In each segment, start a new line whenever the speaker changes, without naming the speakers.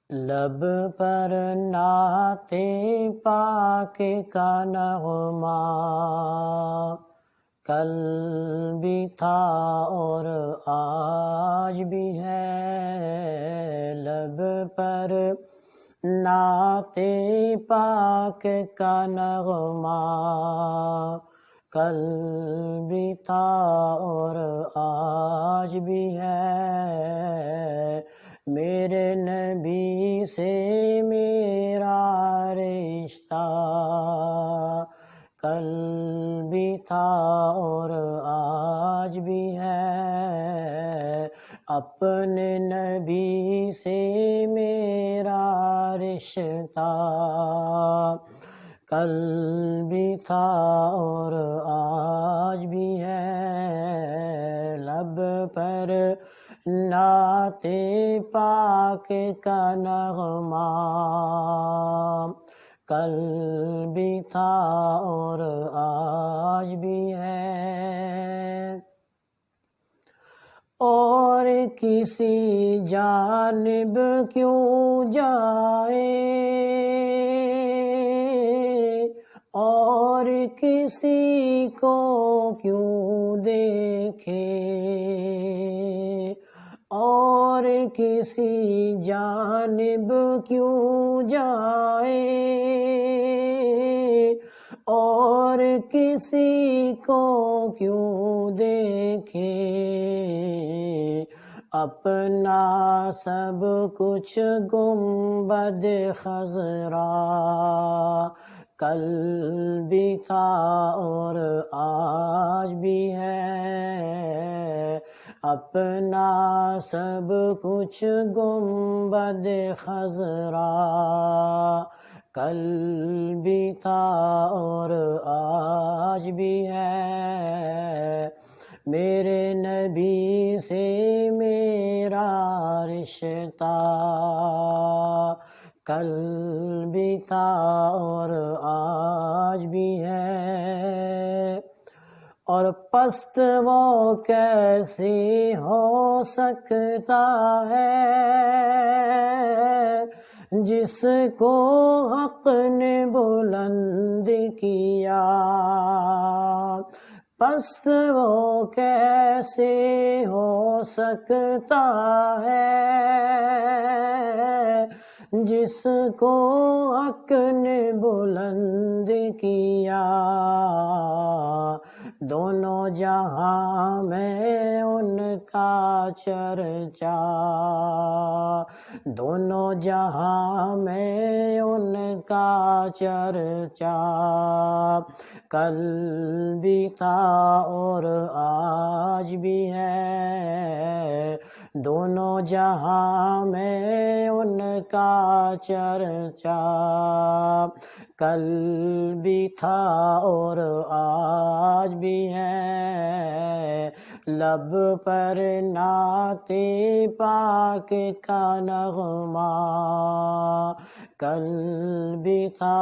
لب پر نعت پاک کا نغمہ کل بھی تھا اور آج بھی ہے، لب پر نعت پاک کا نغمہ کل بھی تھا اور آج بھی ہے، میرے نبی سے میرا رشتہ کل بھی تھا اور آج بھی ہے، اپنے نبی سے میرا رشتہ کل بھی تھا اور آج بھی ہے، لب پر نعت پاک کا نغمہ کل بھی تھا اور آج بھی ہے، اور کسی جانب کیوں جائے اور کسی کو کیوں دیکھے، اور کسی جانب کیوں جائے اور کسی کو کیوں دیکھے، اپنا سب کچھ گنبد خضرا کل بھی تھا اور آج بھی ہے، اپنا سب کچھ گنبد خضرا کل بھی تھا اور آج بھی ہے، میرے نبی سے میرا رشتہ کل بھی تھا اور آج بھی ہے، اور پست وہ کیسے ہو سکتا ہے جس کو حق نے بلند کیا، پست وہ کیسے ہو سکتا ہے جس کو حق نے بلند کیا، دونوں جہاں میں ان کا چرچا، دونوں جہاں میں ان کا چرچا کل بھی تھا اور آج بھی ہے، دونوں جہاں میں ان کا چرچا کل بھی تھا اور آج بھی ہے، لب پر نعت پاک کا نغمہ کل بھی تھا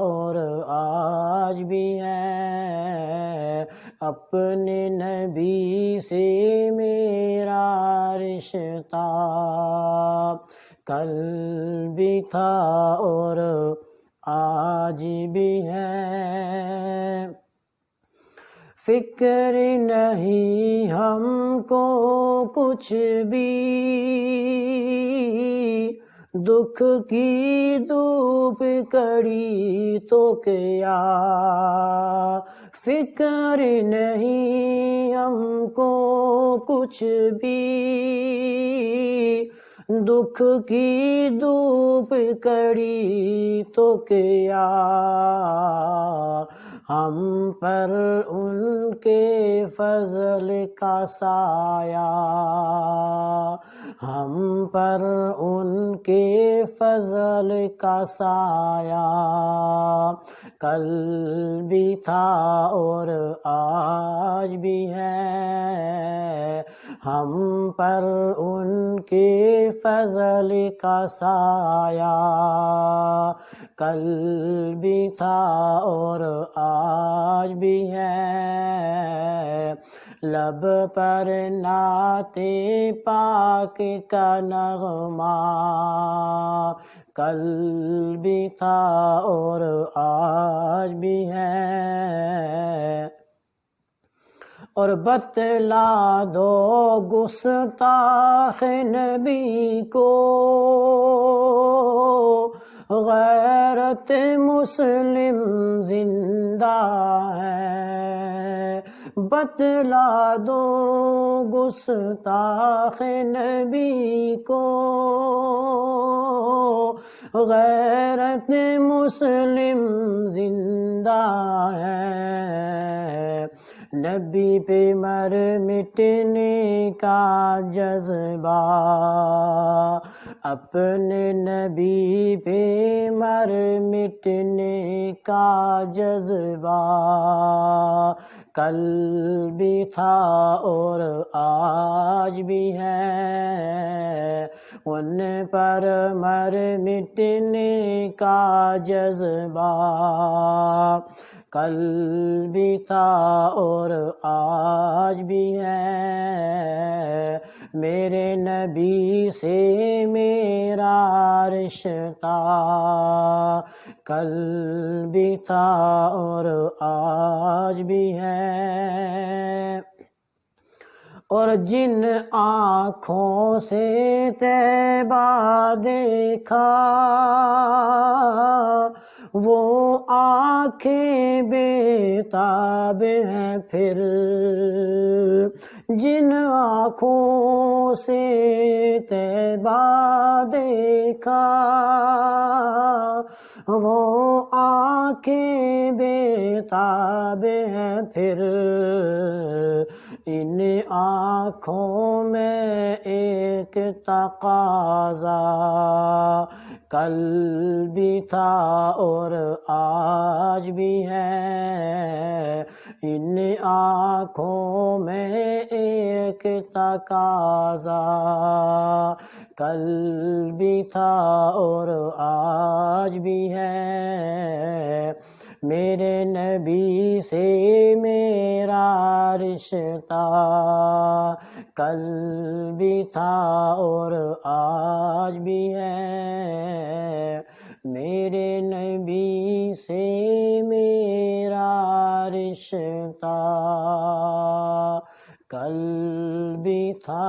اور آج بھی ہے، اپنے نبی سے میرا رشتہ کل بھی تھا اور آج بھی ہے، فکر نہیں ہم کو کچھ بھی دکھ کی دھوپ کڑی تو کیا، فکر نہیں ہم کو کچھ بھی دکھ کی دھوپ کڑی تو کیا، ہم پر ان کے فضل کا سایہ، ہم پر ان کے فضل کا سایہ کل بھی تھا اور آج بھی ہے، ہم پر ان کے فضل کا سایہ کل بھی تھا اور آج بھی ہے، لب پر نعت پاک کا نغمہ کل بھی تھا اور آج بھی ہے، اور بتلا دو گستاخ نبی کو غیرت مسلم زندہ ہے، بتلا دو گستاخ نبی کو غیرت مسلم زندہ ہے، نبی پہ مر مٹنے کا جذبہ، اپنے نبی پہ مر مٹنے کا جذبہ، کل بھی تھا اور آج بھی ہے، ان پر مر مٹنے کا جذبہ، کل بھی تھا اور آج بھی ہے، میرے نبی سے میرا رشتہ، کل بھی تھا اور آج بھی ہے، اور جن آنکھوں سے طیبہ دیکھا وہ آنکھیں بےتاب ہیں پھر، جن آنکھوں سے طیبہ دیکھا وہ آنکھیں بےتاب ہیں پھر، ان آنکھوں میں ایک تقاضا، کل بھی تھا اور آج بھی ہے، ان آنکھوں میں ایک تقاضا، کل بھی تھا اور آج بھی ہے، میرے نبی سے میرا رشتہ، کل بھی تھا اور آج بھی ہے، میرے نبی سے میرا رشتہ، کل بھی تھا